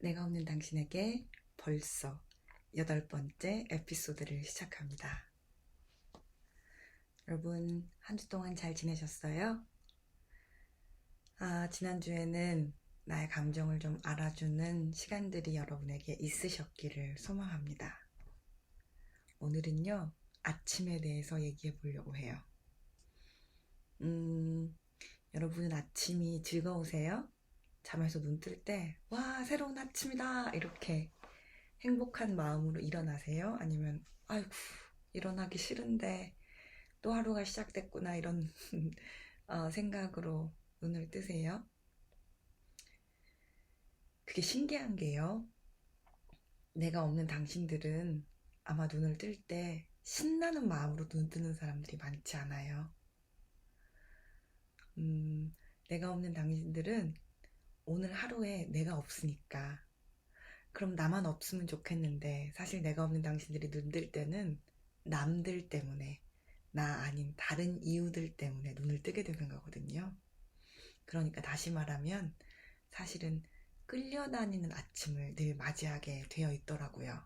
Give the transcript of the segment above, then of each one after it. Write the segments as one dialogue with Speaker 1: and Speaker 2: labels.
Speaker 1: 내가 없는 당신에게 벌써 8번째 에피소드를 시작합니다. 여러분, 한 주 동안 잘 지내셨어요? 지난주에는 나의 감정을 좀 알아주는 시간들이 여러분에게 있으셨기를 소망합니다. 오늘은요, 아침에 대해서 얘기해 보려고 해요. 여러분은 아침이 즐거우세요? 잠에서 눈 뜰 때, 와, 새로운 아침이다! 이렇게 행복한 마음으로 일어나세요? 아니면, 아이고, 일어나기 싫은데 또 하루가 시작됐구나, 이런 생각으로 눈을 뜨세요? 그게 신기한 게요. 내가 없는 당신들은 아마 눈을 뜰 때 신나는 마음으로 눈 뜨는 사람들이 많지 않아요. 내가 없는 당신들은 오늘 하루에 내가 없으니까 그럼 나만 없으면 좋겠는데 사실 내가 없는 당신들이 눈 뜰 때는 남들 때문에 나 아닌 다른 이유들 때문에 눈을 뜨게 되는 거거든요. 그러니까 다시 말하면 사실은 끌려다니는 아침을 늘 맞이하게 되어 있더라고요.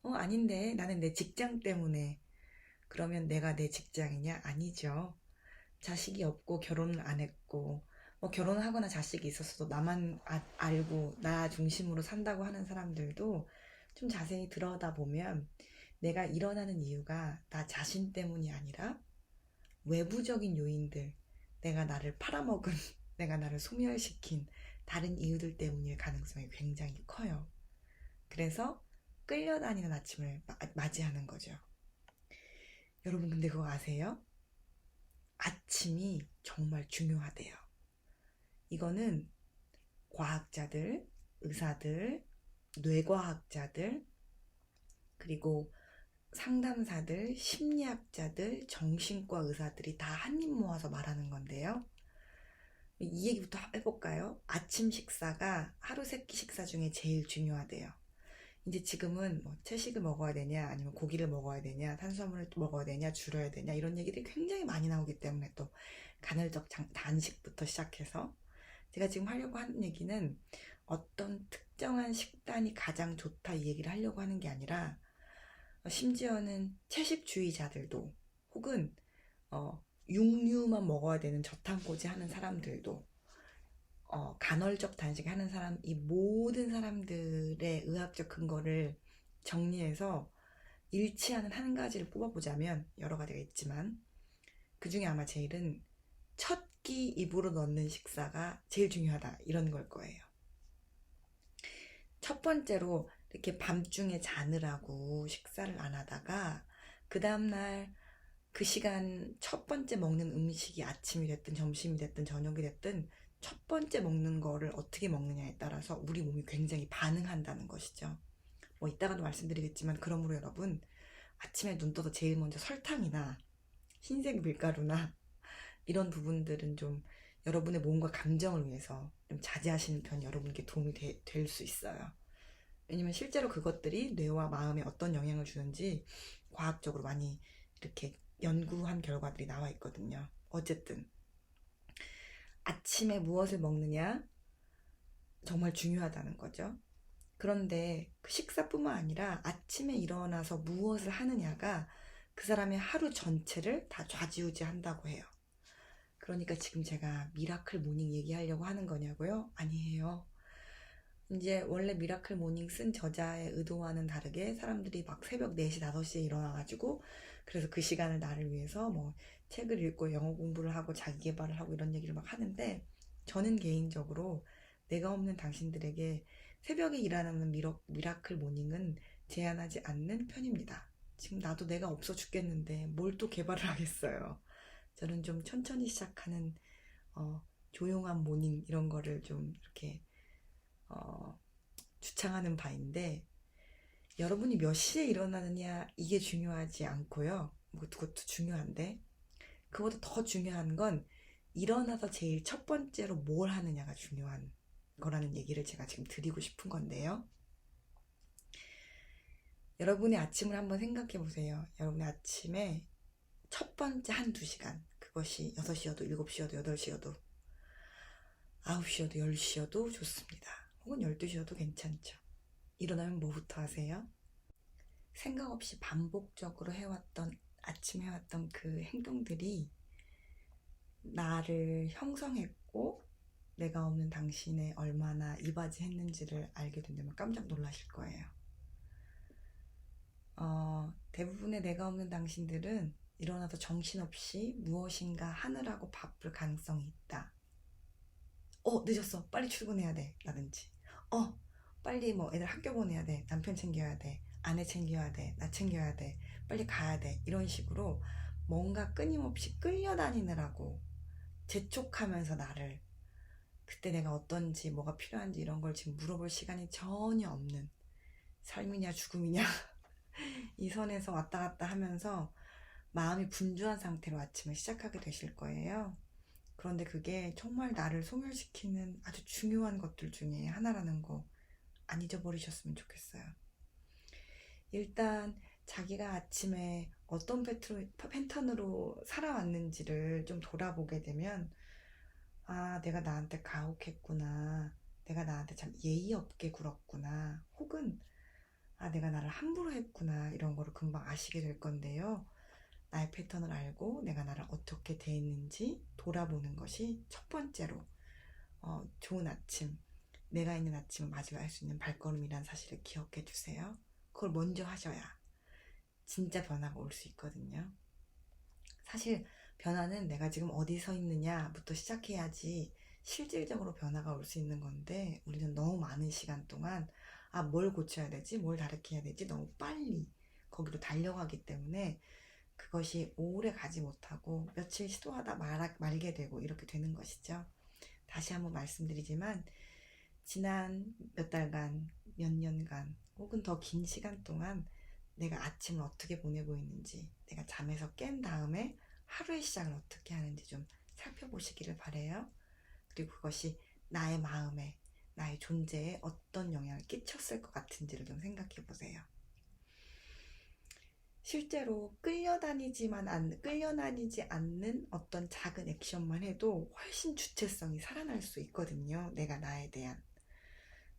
Speaker 1: 아닌데 나는 내 직장 때문에. 그러면 내가 내 직장이냐? 아니죠. 자식이 없고 결혼을 안 했고 결혼을 하거나 자식이 있었어도 나만 알고 나 중심으로 산다고 하는 사람들도 좀 자세히 들여다보면 내가 일어나는 이유가 나 자신 때문이 아니라 외부적인 요인들, 내가 나를 팔아먹은, 내가 나를 소멸시킨 다른 이유들 때문일 가능성이 굉장히 커요. 그래서 끌려다니는 아침을 맞이하는 거죠. 여러분, 근데 그거 아세요? 아침이 정말 중요하대요. 이거는 과학자들, 의사들, 뇌과학자들, 그리고 상담사들, 심리학자들, 정신과 의사들이 다 한입 모아서 말하는 건데요. 이 얘기부터 해볼까요? 아침 식사가 하루 세끼 식사 중에 제일 중요하대요. 이제 지금은 채식을 먹어야 되냐, 아니면 고기를 먹어야 되냐, 탄수화물을 먹어야 되냐, 줄여야 되냐, 이런 얘기들이 굉장히 많이 나오기 때문에 또 간헐적 단식부터 시작해서 제가 지금 하려고 하는 얘기는 어떤 특정한 식단이 가장 좋다 이 얘기를 하려고 하는 게 아니라 심지어는 채식주의자들도 혹은 육류만 먹어야 되는 저탄고지 하는 사람들도 간헐적 단식 하는 사람, 이 모든 사람들의 의학적 근거를 정리해서 일치하는 한 가지를 뽑아보자면 여러 가지가 있지만 그 중에 아마 제일은 첫 끼 입으로 넣는 식사가 제일 중요하다 이런 걸 거예요. 첫 번째로 이렇게 밤중에 자느라고 식사를 안 하다가 그 다음날 그 시간 첫 번째 먹는 음식이 아침이 됐든 점심이 됐든 저녁이 됐든 첫 번째 먹는 거를 어떻게 먹느냐에 따라서 우리 몸이 굉장히 반응한다는 것이죠. 이따가도 말씀드리겠지만 그러므로 여러분 아침에 눈 떠서 제일 먼저 설탕이나 흰색 밀가루나 이런 부분들은 좀 여러분의 몸과 감정을 위해서 좀 자제하시는 편이 여러분께 도움이 될 수 있어요. 왜냐면 실제로 그것들이 뇌와 마음에 어떤 영향을 주는지 과학적으로 많이 이렇게 연구한 결과들이 나와 있거든요. 어쨌든 아침에 무엇을 먹느냐 정말 중요하다는 거죠. 그런데 그 식사뿐만 아니라 아침에 일어나서 무엇을 하느냐가 그 사람의 하루 전체를 다 좌지우지한다고 해요. 그러니까 지금 제가 미라클 모닝 얘기하려고 하는 거냐고요? 아니에요. 이제 원래 미라클 모닝 쓴 저자의 의도와는 다르게 사람들이 막 새벽 4시, 5시에 일어나가지고 그래서 그 시간을 나를 위해서 책을 읽고 영어 공부를 하고 자기 개발을 하고 이런 얘기를 막 하는데 저는 개인적으로 내가 없는 당신들에게 새벽에 일어나는 미라클 모닝은 제안하지 않는 편입니다. 지금 나도 내가 없어 죽겠는데 뭘 또 개발을 하겠어요. 저는 좀 천천히 시작하는 조용한 모닝 이런 거를 좀 이렇게 주창하는 바인데 여러분이 몇 시에 일어나느냐 이게 중요하지 않고요. 그것도 중요한데 그보다 더 중요한 건 일어나서 제일 첫 번째로 뭘 하느냐가 중요한 거라는 얘기를 제가 지금 드리고 싶은 건데요. 여러분의 아침을 한번 생각해 보세요. 여러분의 아침에 첫 번째 한두 시간, 그것이 6시여도 7시여도 8시여도 9시여도 10시여도 좋습니다. 혹은 12시여도 괜찮죠. 일어나면 뭐부터 하세요? 생각 없이 반복적으로 아침 해왔던 그 행동들이 나를 형성했고 내가 없는 당신에 얼마나 이바지했는지를 알게 된다면 깜짝 놀라실 거예요. 대부분의 내가 없는 당신들은 일어나서 정신없이 무엇인가 하느라고 바쁠 가능성이 있다. 늦었어. 빨리 출근해야 돼. 라든지. 빨리 뭐 애들 학교 보내야 돼. 남편 챙겨야 돼. 아내 챙겨야 돼. 나 챙겨야 돼. 빨리 가야 돼. 이런 식으로 뭔가 끊임없이 끌려다니느라고 재촉하면서 나를 그때 내가 어떤지 뭐가 필요한지 이런 걸 지금 물어볼 시간이 전혀 없는 삶이냐 죽음이냐 이 선에서 왔다 갔다 하면서 마음이 분주한 상태로 아침을 시작하게 되실 거예요. 그런데 그게 정말 나를 소멸시키는 아주 중요한 것들 중에 하나라는 거 안 잊어버리셨으면 좋겠어요. 일단 자기가 아침에 어떤 패턴으로 살아왔는지를 좀 돌아보게 되면 내가 나한테 가혹했구나. 내가 나한테 참 예의 없게 굴었구나. 혹은 내가 나를 함부로 했구나. 이런 거를 금방 아시게 될 건데요. 나의 패턴을 알고 내가 나를 어떻게 대했는지 돌아보는 것이 첫 번째로 좋은 아침, 내가 있는 아침을 맞이할 수 있는 발걸음이란 사실을 기억해 주세요. 그걸 먼저 하셔야 진짜 변화가 올 수 있거든요. 사실 변화는 내가 지금 어디 서 있느냐부터 시작해야지 실질적으로 변화가 올 수 있는 건데 우리는 너무 많은 시간 동안 뭘 고쳐야 되지? 뭘 다르게 해야 되지? 너무 빨리 거기로 달려가기 때문에 그것이 오래 가지 못하고 며칠 시도하다 말게 되고 이렇게 되는 것이죠. 다시 한번 말씀드리지만 지난 몇 달간, 몇 년간 혹은 더 긴 시간 동안 내가 아침을 어떻게 보내고 있는지 내가 잠에서 깬 다음에 하루의 시작을 어떻게 하는지 좀 살펴보시기를 바래요. 그리고 그것이 나의 마음에 나의 존재에 어떤 영향을 끼쳤을 것 같은지를 좀 생각해 보세요. 실제로 끌려다니지 않는 어떤 작은 액션만 해도 훨씬 주체성이 살아날 수 있거든요. 내가 나에 대한.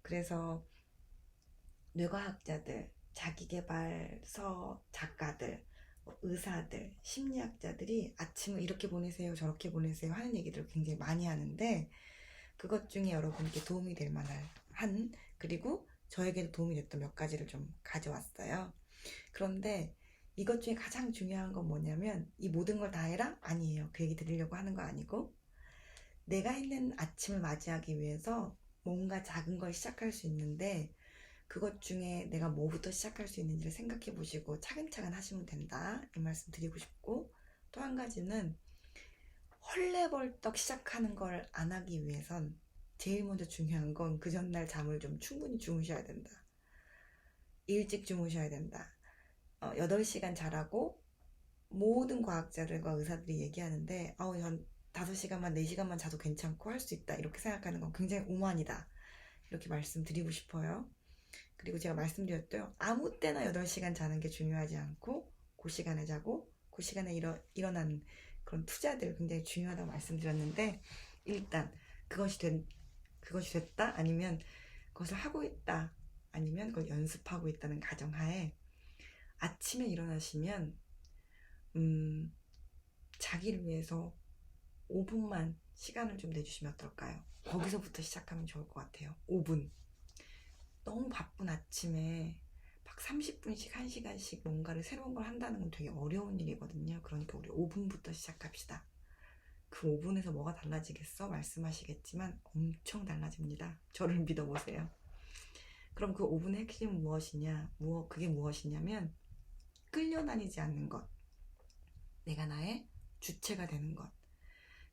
Speaker 1: 그래서 뇌과학자들, 자기계발서 작가들, 의사들, 심리학자들이 아침을 이렇게 보내세요, 저렇게 보내세요 하는 얘기들을 굉장히 많이 하는데 그것 중에 여러분께 도움이 될 만한 그리고 저에게도 도움이 됐던 몇 가지를 좀 가져왔어요. 그런데 이것 중에 가장 중요한 건 뭐냐면 이 모든 걸 다 해라? 아니에요. 그 얘기 드리려고 하는 거 아니고 내가 있는 아침을 맞이하기 위해서 뭔가 작은 걸 시작할 수 있는데 그것 중에 내가 뭐부터 시작할 수 있는지를 생각해 보시고 차근차근 하시면 된다. 이 말씀 드리고 싶고 또 한 가지는 헐레벌떡 시작하는 걸 안 하기 위해선 제일 먼저 중요한 건 그 전날 잠을 좀 충분히 주무셔야 된다. 일찍 주무셔야 된다. 8시간 자라고 모든 과학자들과 의사들이 얘기하는데 전 5시간만 4시간만 자도 괜찮고 할 수 있다 이렇게 생각하는 건 굉장히 오만이다 이렇게 말씀드리고 싶어요. 그리고 제가 말씀드렸죠. 아무 때나 8시간 자는 게 중요하지 않고 그 시간에 자고 그 시간에 일어나는 그런 투자들 굉장히 중요하다고 말씀드렸는데 일단 그것이 됐다 아니면 그것을 하고 있다 아니면 그걸 연습하고 있다는 가정하에 아침에 일어나시면 자기를 위해서 5분만 시간을 좀 내주시면 어떨까요? 거기서부터 시작하면 좋을 것 같아요. 5분. 너무 바쁜 아침에 막 30분씩 1시간씩 뭔가를 새로운 걸 한다는 건 되게 어려운 일이거든요. 그러니까 우리 5분부터 시작합시다. 그 5분에서 뭐가 달라지겠어? 말씀하시겠지만 엄청 달라집니다. 저를 믿어보세요. 그럼 그 5분의 핵심은 그게 무엇이냐면 끌려다니지 않는 것. 내가 나의 주체가 되는 것.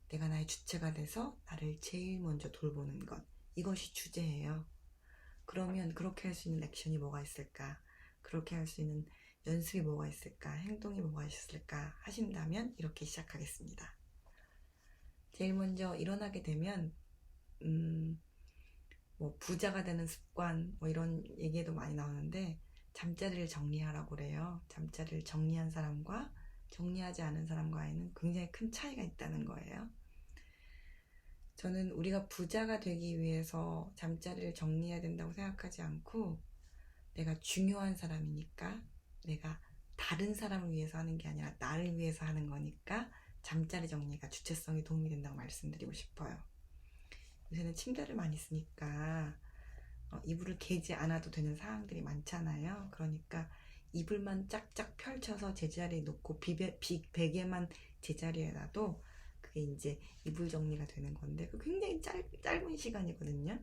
Speaker 1: 내가 나의 주체가 돼서 나를 제일 먼저 돌보는 것. 이것이 주제예요. 그러면 그렇게 할 수 있는 액션이 뭐가 있을까? 그렇게 할 수 있는 연습이 뭐가 있을까? 행동이 뭐가 있을까? 하신다면 이렇게 시작하겠습니다. 제일 먼저 일어나게 되면 부자가 되는 습관 이런 얘기에도 많이 나오는데 잠자리를 정리하라고 그래요. 잠자리를 정리한 사람과 정리하지 않은 사람과에는 굉장히 큰 차이가 있다는 거예요. 저는 우리가 부자가 되기 위해서 잠자리를 정리해야 된다고 생각하지 않고, 내가 중요한 사람이니까, 내가 다른 사람을 위해서 하는 게 아니라 나를 위해서 하는 거니까 잠자리 정리가 주체성에 도움이 된다고 말씀드리고 싶어요. 요새는 침대를 많이 쓰니까 이불을 개지 않아도 되는 상황들이 많잖아요. 그러니까 이불만 짝짝 펼쳐서 제자리에 놓고 베개만 제자리에 놔도 그게 이제 이불 정리가 되는 건데, 그 굉장히 짧은 시간이거든요.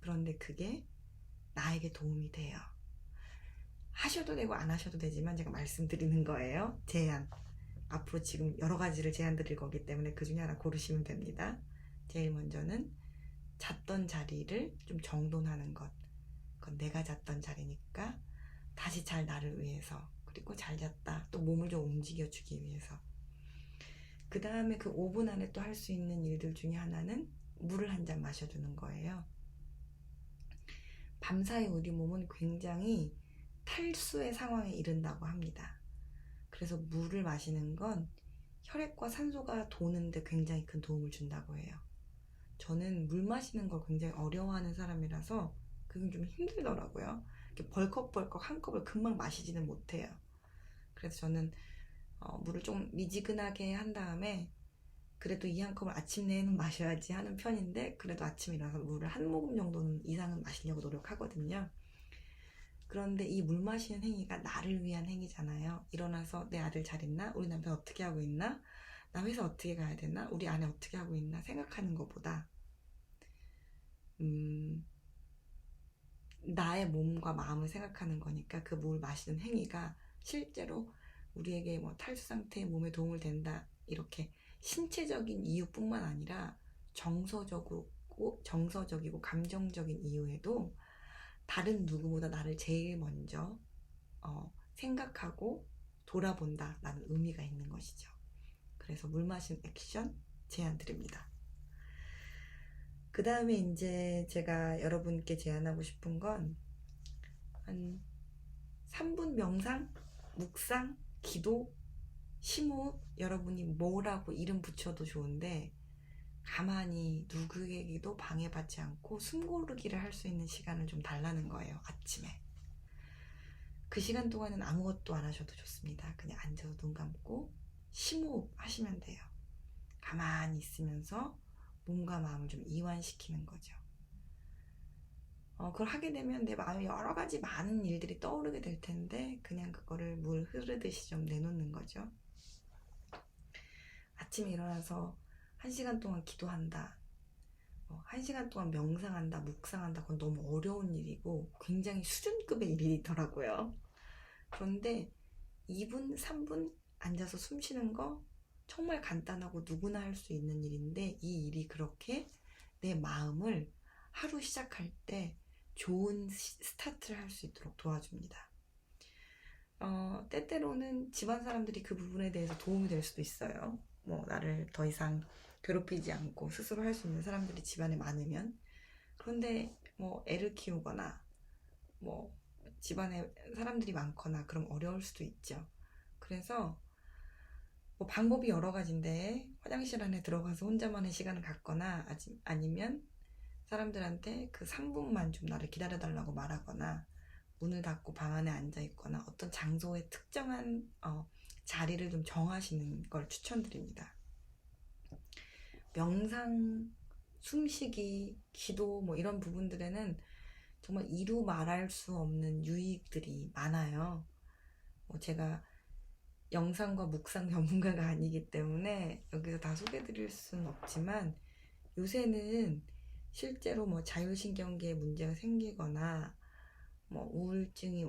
Speaker 1: 그런데 그게 나에게 도움이 돼요. 하셔도 되고 안 하셔도 되지만 제가 말씀드리는 거예요. 제안. 앞으로 지금 여러 가지를 제안 드릴 거기 때문에 그 중에 하나 고르시면 됩니다. 제일 먼저는 잤던 자리를 좀 정돈하는 것. 그건 내가 잤던 자리니까 다시 잘 나를 위해서, 그리고 잘 잤다 또 몸을 좀 움직여주기 위해서. 그 다음에 그 5분 안에 또 할 수 있는 일들 중에 하나는 물을 한 잔 마셔주는 거예요. 밤사이 우리 몸은 굉장히 탈수의 상황에 이른다고 합니다. 그래서 물을 마시는 건 혈액과 산소가 도는데 굉장히 큰 도움을 준다고 해요. 저는 물 마시는 걸 굉장히 어려워하는 사람이라서 그게 좀 힘들더라고요. 이렇게 벌컥벌컥 한 컵을 금방 마시지는 못해요. 그래서 저는 물을 좀 미지근하게 한 다음에 그래도 이 한 컵을 아침 내에는 마셔야지 하는 편인데, 그래도 아침에 일어나서 물을 한 모금 정도는 이상은 마시려고 노력하거든요. 그런데 이 물 마시는 행위가 나를 위한 행위잖아요. 일어나서 내 아들 잘 있나? 우리 남편 어떻게 하고 있나? 나 회사 어떻게 가야 되나? 우리 아내 어떻게 하고 있나? 생각하는 것보다 나의 몸과 마음을 생각하는 거니까 그 물 마시는 행위가 실제로 우리에게 뭐 탈수 상태의 몸에 도움을 된다, 이렇게 신체적인 이유뿐만 아니라 정서적이고 감정적인 이유에도 다른 누구보다 나를 제일 먼저 생각하고 돌아본다라는 의미가 있는 것이죠. 그래서 물 마시는 액션 제안 드립니다. 그 다음에 이제 제가 여러분께 제안하고 싶은 건 한 3분 명상, 묵상, 기도, 심호흡, 여러분이 뭐라고 이름 붙여도 좋은데 가만히 누구에게도 방해받지 않고 숨고르기를 할 수 있는 시간을 좀 달라는 거예요. 아침에. 그 시간 동안은 아무것도 안 하셔도 좋습니다. 그냥 앉아서 눈 감고 심호흡 하시면 돼요. 가만히 있으면서 몸과 마음을 좀 이완시키는 거죠. 그걸 하게 되면 내 마음에 여러 가지 많은 일들이 떠오르게 될 텐데 그냥 그거를 물 흐르듯이 좀 내놓는 거죠. 아침에 일어나서 1시간 동안 기도한다, 1시간 동안 명상한다, 묵상한다, 그건 너무 어려운 일이고 굉장히 수준급의 일이더라고요. 그런데 2분, 3분 앉아서 숨 쉬는 거 정말 간단하고 누구나 할 수 있는 일인데, 이 일이 그렇게 내 마음을 하루 시작할 때 좋은 스타트를 할 수 있도록 도와줍니다. 때때로는 집안 사람들이 그 부분에 대해서 도움이 될 수도 있어요. 나를 더 이상 괴롭히지 않고 스스로 할 수 있는 사람들이 집안에 많으면. 그런데 애를 키우거나 집안에 사람들이 많거나 그럼 어려울 수도 있죠. 그래서 방법이 여러 가지인데 화장실 안에 들어가서 혼자만의 시간을 갖거나, 아니면 사람들한테 그 3분만 좀 나를 기다려달라고 말하거나, 문을 닫고 방 안에 앉아 있거나 어떤 장소에 특정한 자리를 좀 정하시는 걸 추천드립니다. 명상, 숨쉬기, 기도 이런 부분들에는 정말 이루 말할 수 없는 유익들이 많아요. 제가 영상과 묵상 전문가가 아니기 때문에 여기서 다 소개해드릴 수는 없지만, 요새는 실제로 자율신경계에 문제가 생기거나 우울증이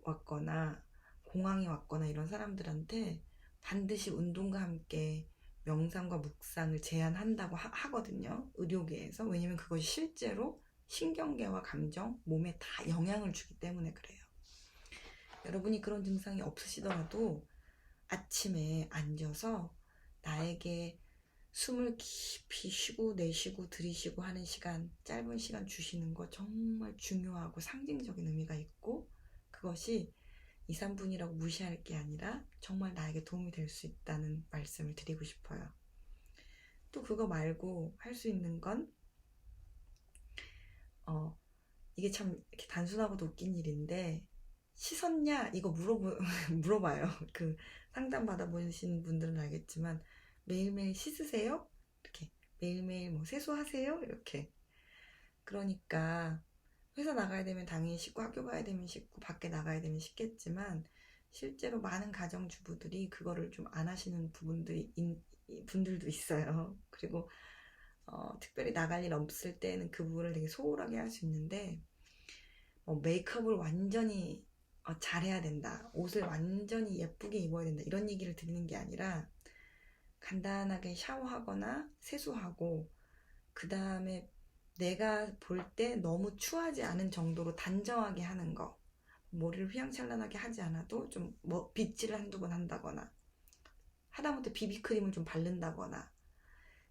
Speaker 1: 왔거나 공황이 왔거나 이런 사람들한테 반드시 운동과 함께 명상과 묵상을 제안한다고 하거든요, 의료계에서. 왜냐면 그것이 실제로 신경계와 감정, 몸에 다 영향을 주기 때문에 그래요. 여러분이 그런 증상이 없으시더라도 아침에 앉아서 나에게 숨을 깊이 쉬고 내쉬고 들이쉬고 하는 시간, 짧은 시간 주시는 거 정말 중요하고 상징적인 의미가 있고, 그것이 2, 3분이라고 무시할 게 아니라 정말 나에게 도움이 될 수 있다는 말씀을 드리고 싶어요. 또 그거 말고 할 수 있는 건 이게 참 이렇게 단순하고도 웃긴 일인데 씻었냐 이거 물어봐요. 그 상담 받아보신 분들은 알겠지만 매일매일 씻으세요? 이렇게 매일매일 뭐 세수하세요? 이렇게. 그러니까 회사 나가야 되면 당연히 씻고 학교 가야 되면 씻고 밖에 나가야 되면 씻겠지만 실제로 많은 가정주부들이 그거를 좀 안 하시는 분들도 있어요. 그리고 특별히 나갈 일 없을 때는 그 부분을 되게 소홀하게 할 수 있는데 메이크업을 완전히 잘해야 된다. 옷을 완전히 예쁘게 입어야 된다. 이런 얘기를 드리는 게 아니라 간단하게 샤워하거나 세수하고 그 다음에 내가 볼 때 너무 추하지 않은 정도로 단정하게 하는 거. 머리를 휘황찬란하게 하지 않아도 좀 빗질을 한두 번 한다거나 하다못해 비비크림을 좀 바른다거나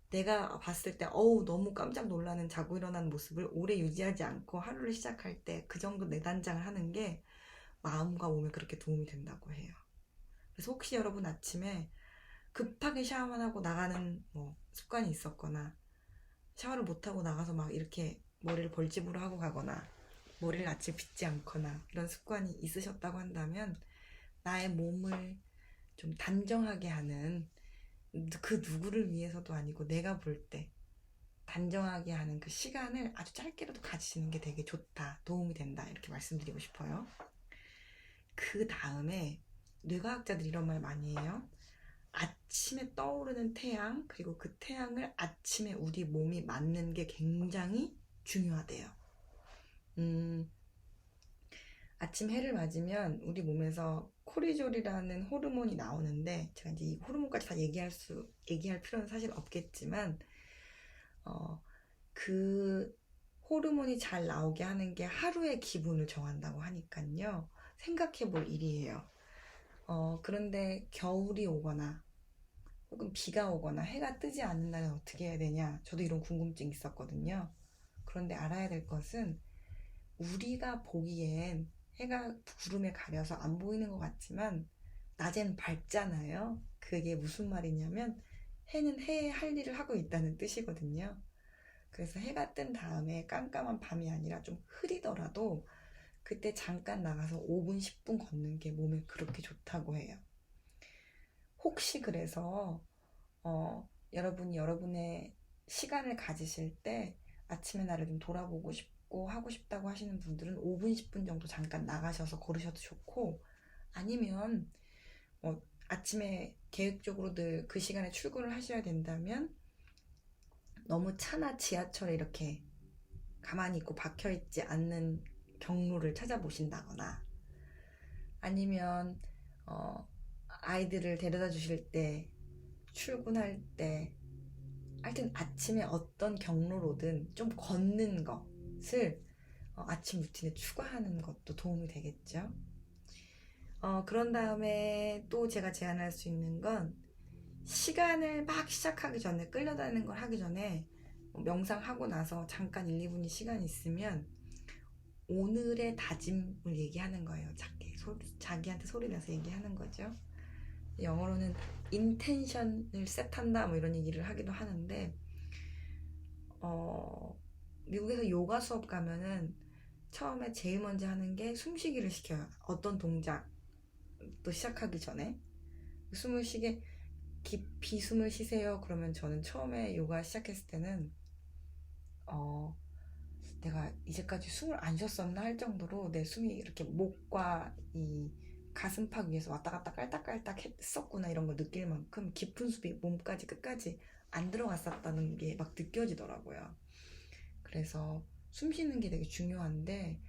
Speaker 1: 내가 봤을 때 너무 깜짝 놀라는 자고 일어나는 모습을 오래 유지하지 않고 하루를 시작할 때 그 정도 내단장을 하는 게 마음과 몸에 그렇게 도움이 된다고 해요. 그래서 혹시 여러분 아침에 급하게 샤워만 하고 나가는 습관이 있었거나 샤워를 못하고 나가서 막 이렇게 머리를 벌집으로 하고 가거나 머리를 아침에 빗지 않거나 이런 습관이 있으셨다고 한다면 나의 몸을 좀 단정하게 하는 그 누구를 위해서도 아니고 내가 볼 때 단정하게 하는 그 시간을 아주 짧게라도 가지시는 게 되게 좋다, 도움이 된다 이렇게 말씀드리고 싶어요. 그 다음에 뇌과학자들이 이런 말 많이 해요. 아침에 떠오르는 태양 그리고 그 태양을 아침에 우리 몸이 맞는 게 굉장히 중요하대요. 아침 해를 맞으면 우리 몸에서 코르티졸이라는 호르몬이 나오는데 제가 이제 이 호르몬까지 다 얘기할 필요는 사실 없겠지만 그 호르몬이 잘 나오게 하는 게 하루의 기분을 정한다고 하니까요. 생각해 볼 일이에요. 그런데 겨울이 오거나 혹은 비가 오거나 해가 뜨지 않는 날은 어떻게 해야 되냐? 저도 이런 궁금증이 있었거든요. 그런데 알아야 될 것은 우리가 보기엔 해가 구름에 가려서 안 보이는 것 같지만 낮엔 밝잖아요. 그게 무슨 말이냐면 해는 해의 할 일을 하고 있다는 뜻이거든요. 그래서 해가 뜬 다음에 깜깜한 밤이 아니라 좀 흐리더라도 그때 잠깐 나가서 5분, 10분 걷는 게 몸에 그렇게 좋다고 해요. 혹시 그래서 여러분이 여러분의 시간을 가지실 때 아침에 나를 좀 돌아보고 싶고 하고 싶다고 하시는 분들은 5분, 10분 정도 잠깐 나가셔서 걸으셔도 좋고 아니면 아침에 계획적으로 늘 그 시간에 출근을 하셔야 된다면 너무 차나 지하철에 이렇게 가만히 있고 박혀있지 않는 경로를 찾아보신다거나 아니면 아이들을 데려다 주실 때 출근할 때 하여튼 아침에 어떤 경로로든 좀 걷는 것을 아침 루틴에 추가하는 것도 도움이 되겠죠. 그런 다음에 또 제가 제안할 수 있는 건 시간을 막 시작하기 전에 끌려다니는 걸 하기 전에 명상하고 나서 잠깐 1, 2분이 시간이 있으면 오늘의 다짐을 얘기하는 거예요. 자기한테 소리 내서 얘기하는 거죠. 영어로는 인텐션을 셋한다 뭐 이런 얘기를 하기도 하는데 미국에서 요가 수업 가면은 처음에 제일 먼저 하는 게 숨쉬기를 시켜요. 어떤 동작도 시작하기 전에 숨을 쉬게 깊이 숨을 쉬세요. 그러면 저는 처음에 요가 시작했을 때는 내가 이제까지 숨을 안 쉬었었나 할 정도로 내 숨이 이렇게 목과 이 가슴팍 위에서 왔다 갔다 깔딱깔딱 했었구나 이런 걸 느낄 만큼 깊은 숨이 몸까지 끝까지 안 들어갔었다는 게 막 느껴지더라고요. 그래서 숨 쉬는 게 되게 중요한데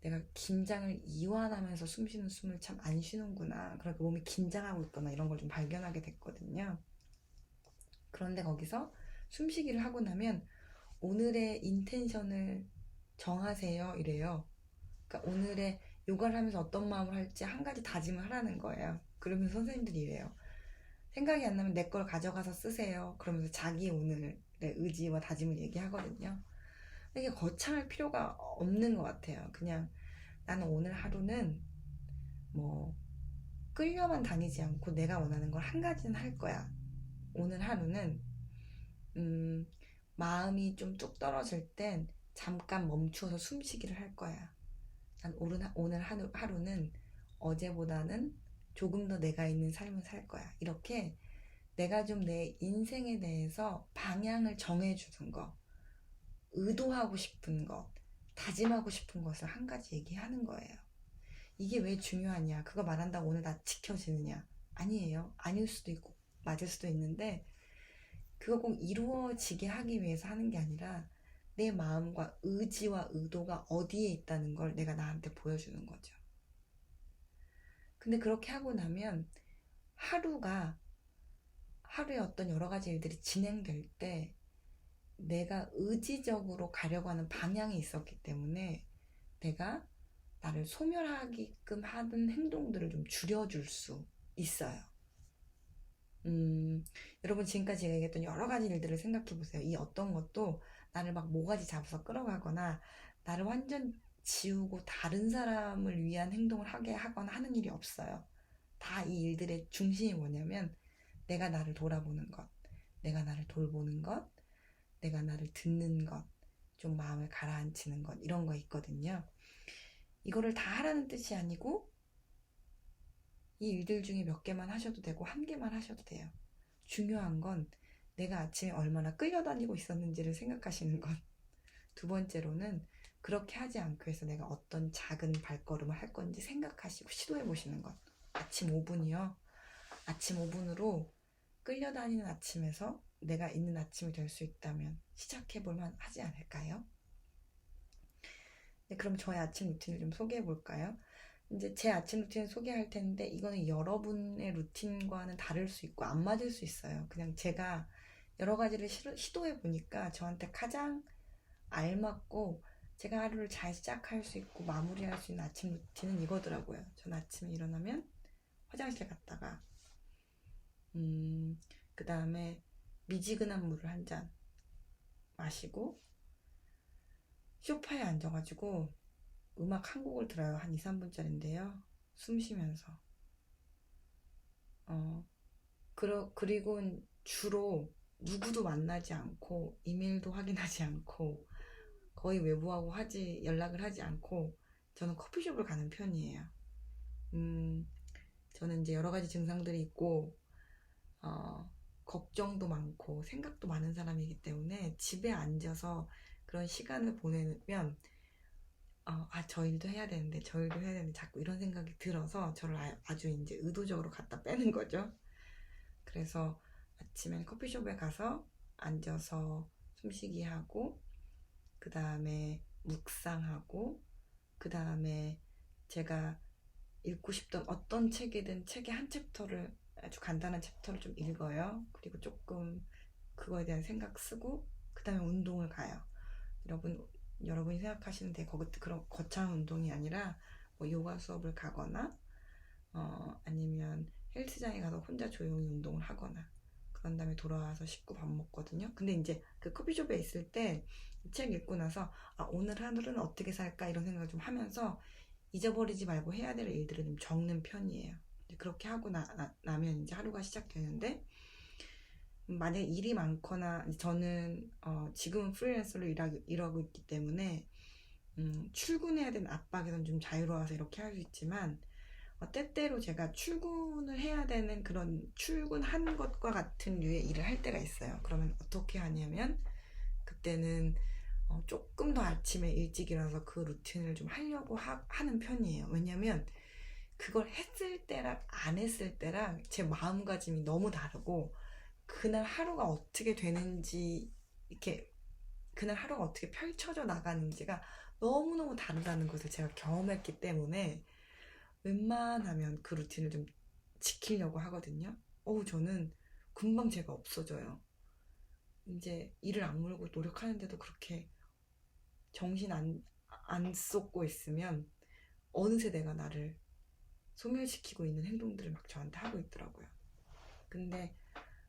Speaker 1: 내가 긴장을 이완하면서 숨 쉬는 숨을 참 안 쉬는구나. 그러니까 몸이 긴장하고 있거나 이런 걸 좀 발견하게 됐거든요. 그런데 거기서 숨쉬기를 하고 나면 오늘의 인텐션을 정하세요 이래요. 그러니까 오늘의 요가를 하면서 어떤 마음을 할지 한 가지 다짐을 하라는 거예요. 그러면서 선생님들이 이래요. 생각이 안 나면 내 걸 가져가서 쓰세요. 그러면서 자기 오늘의 의지와 다짐을 얘기하거든요. 이게 거창할 필요가 없는 것 같아요. 그냥 나는 오늘 하루는 끌려만 다니지 않고 내가 원하는 걸 한 가지는 할 거야. 오늘 하루는 음, 마음이 좀 뚝 떨어질 땐 잠깐 멈추어서 숨쉬기를 할 거야. 난 오늘 하루는 어제보다는 조금 더 내가 있는 삶을 살 거야. 이렇게 내가 좀 내 인생에 대해서 방향을 정해주는 거, 의도하고 싶은 것, 다짐하고 싶은 것을 한 가지 얘기하는 거예요. 이게 왜 중요하냐? 그거 말한다고 오늘 다 지켜지느냐? 아니에요. 아닐 수도 있고, 맞을 수도 있는데, 그거 꼭 이루어지게 하기 위해서 하는 게 아니라, 내 마음과 의지와 의도가 어디에 있다는 걸 내가 나한테 보여주는 거죠. 근데 그렇게 하고 나면, 하루에 어떤 여러 가지 일들이 진행될 때, 내가 의지적으로 가려고 하는 방향이 있었기 때문에, 내가 나를 소멸하게끔 하는 행동들을 좀 줄여줄 수 있어요. 여러분 지금까지 제가 얘기했던 여러 가지 일들을 생각해 보세요. 이 어떤 것도 나를 막 모가지 잡아서 끌어가거나 나를 완전 지우고 다른 사람을 위한 행동을 하게 하거나 하는 일이 없어요. 다 이 일들의 중심이 뭐냐면 내가 나를 돌아보는 것, 내가 나를 돌보는 것, 내가 나를 듣는 것, 좀 마음을 가라앉히는 것, 이런 거 있거든요. 이거를 다 하라는 뜻이 아니고 이 일들 중에 몇 개만 하셔도 되고 한 개만 하셔도 돼요. 중요한 건 내가 아침에 얼마나 끌려다니고 있었는지를 생각하시는 것. 두 번째로는 그렇게 하지 않기 위해서 내가 어떤 작은 발걸음을 할 건지 생각하시고 시도해 보시는 것. 아침 5분이요. 아침 5분으로 끌려다니는 아침에서 내가 있는 아침이 될 수 있다면 시작해 볼만 하지 않을까요? 네, 그럼 저의 아침 루틴을 좀 소개해 볼까요? 이제 제 아침 루틴을 소개할 텐데 이거는 여러분의 루틴과는 다를 수 있고 안 맞을 수 있어요. 그냥 제가 여러 가지를 시도해 보니까 저한테 가장 알맞고 제가 하루를 잘 시작할 수 있고 마무리할 수 있는 아침 루틴은 이거더라고요. 전 아침에 일어나면 화장실 갔다가 그 다음에 미지근한 물을 한 잔 마시고 소파에 앉아가지고 음악 한 곡을 들어요. 한 2, 3분짜리인데요. 숨 쉬면서. 그리고 주로 누구도 만나지 않고 이메일도 확인하지 않고 거의 외부하고 연락을 하지 않고 저는 커피숍을 가는 편이에요. 저는 이제 여러 가지 증상들이 있고 걱정도 많고 생각도 많은 사람이기 때문에 집에 앉아서 그런 시간을 보내면 저 일도 해야 되는데 저 일도 해야 되는데 자꾸 이런 생각이 들어서 저를 아주 이제 의도적으로 갖다 빼는 거죠. 그래서 아침엔 커피숍에 가서 앉아서 숨쉬기 하고 그 다음에 묵상하고 그 다음에 제가 읽고 싶던 어떤 책이든 책의 한 챕터를 아주 간단한 챕터를 좀 읽어요. 그리고 조금 그거에 대한 생각 쓰고 그 다음에 운동을 가요. 여러분이 생각하시는 되게 그런 거창한 운동이 아니라 뭐 요가 수업을 가거나 아니면 헬스장에 가서 혼자 조용히 운동을 하거나 그런 다음에 돌아와서 씻고 밥 먹거든요. 근데 이제 그 커피숍에 있을 때 책 읽고 나서 오늘 하루는 어떻게 살까 이런 생각을 좀 하면서 잊어버리지 말고 해야 될 일들을 좀 적는 편이에요. 그렇게 하고 나면 이제 하루가 시작되는데 만약에 일이 많거나 저는 지금은 프리랜서로 일하고 있기 때문에 출근해야 되는 압박에선 좀 자유로워서 이렇게 할 수 있지만 때때로 제가 출근을 해야 되는 그런 출근한 것과 같은 류의 일을 할 때가 있어요. 그러면 어떻게 하냐면 그때는 조금 더 아침에 일찍 일어나서 그 루틴을 좀 하려고 하는 편이에요. 왜냐면 그걸 했을 때랑 안 했을 때랑 제 마음가짐이 너무 다르고 그날 하루가 어떻게 되는지 이렇게 그날 하루가 어떻게 펼쳐져 나가는지가 너무너무 다르다는 것을 제가 경험했기 때문에 웬만하면 그 루틴을 좀 지키려고 하거든요. 저는 금방 제가 없어져요. 이제 일을 악물고 노력하는데도 그렇게 정신 안 쏟고 있으면 어느새 내가 나를 소멸시키고 있는 행동들을 막 저한테 하고 있더라고요. 근데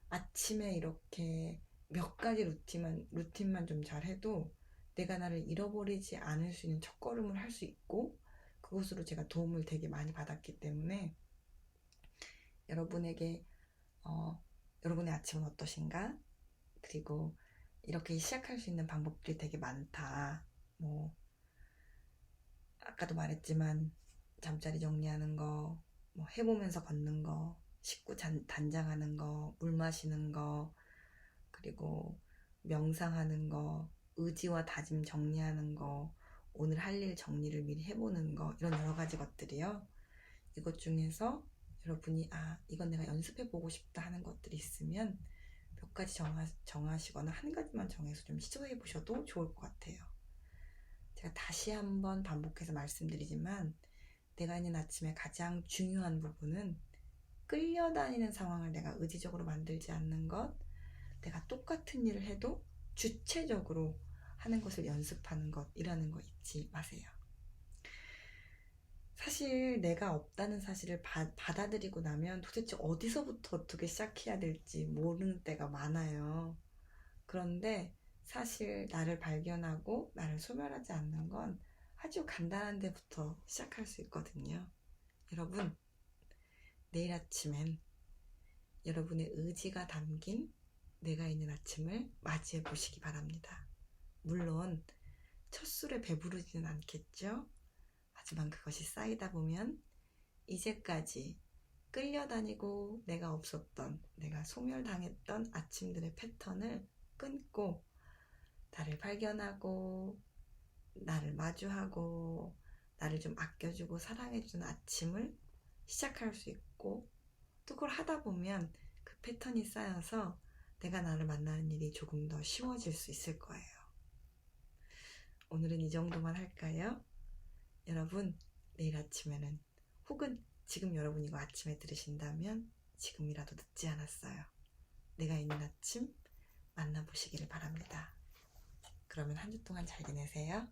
Speaker 1: 아침에 이렇게 몇 가지 루틴만 좀 잘해도 내가 나를 잃어버리지 않을 수 있는 첫걸음을 할 수 있고 그것으로 제가 도움을 되게 많이 받았기 때문에 여러분에게 여러분의 아침은 어떠신가? 그리고 이렇게 시작할 수 있는 방법들이 되게 많다. 뭐 아까도 말했지만 잠자리 정리하는 거, 뭐 해보면서 걷는 거, 식구 단장하는 거, 물 마시는 거, 그리고 명상하는 거, 의지와 다짐 정리하는 거, 오늘 할 일 정리를 미리 해보는 거, 이런 여러 가지 것들이요. 이것 중에서 여러분이 이건 내가 연습해보고 싶다 하는 것들이 있으면 몇 가지 정하시거나 한 가지만 정해서 좀 시도해보셔도 좋을 것 같아요. 제가 다시 한번 반복해서 말씀드리지만 내가 있는 아침에 가장 중요한 부분은 끌려다니는 상황을 내가 의지적으로 만들지 않는 것, 내가 똑같은 일을 해도 주체적으로 하는 것을 연습하는 것이라는 거 잊지 마세요. 사실 내가 없다는 사실을 받아들이고 나면 도대체 어디서부터 어떻게 시작해야 될지 모르는 때가 많아요. 그런데 사실 나를 발견하고 나를 소멸하지 않는 건 아주 간단한 데부터 시작할 수 있거든요. 여러분, 내일 아침엔 여러분의 의지가 담긴 내가 있는 아침을 맞이해 보시기 바랍니다. 물론 첫 술에 배부르지는 않겠죠? 하지만 그것이 쌓이다 보면 이제까지 끌려다니고 내가 없었던, 내가 소멸당했던 아침들의 패턴을 끊고 나를 발견하고 나를 마주하고 나를 좀 아껴주고 사랑해주는 아침을 시작할 수 있고, 또 그걸 하다 보면 그 패턴이 쌓여서 내가 나를 만나는 일이 조금 더 쉬워질 수 있을 거예요. 오늘은 이 정도만 할까요? 여러분, 내일 아침에는, 혹은 지금 여러분이 이거 아침에 들으신다면 지금이라도 늦지 않았어요. 내가 있는 아침 만나보시기를 바랍니다. 그러면 한 주 동안 잘 지내세요.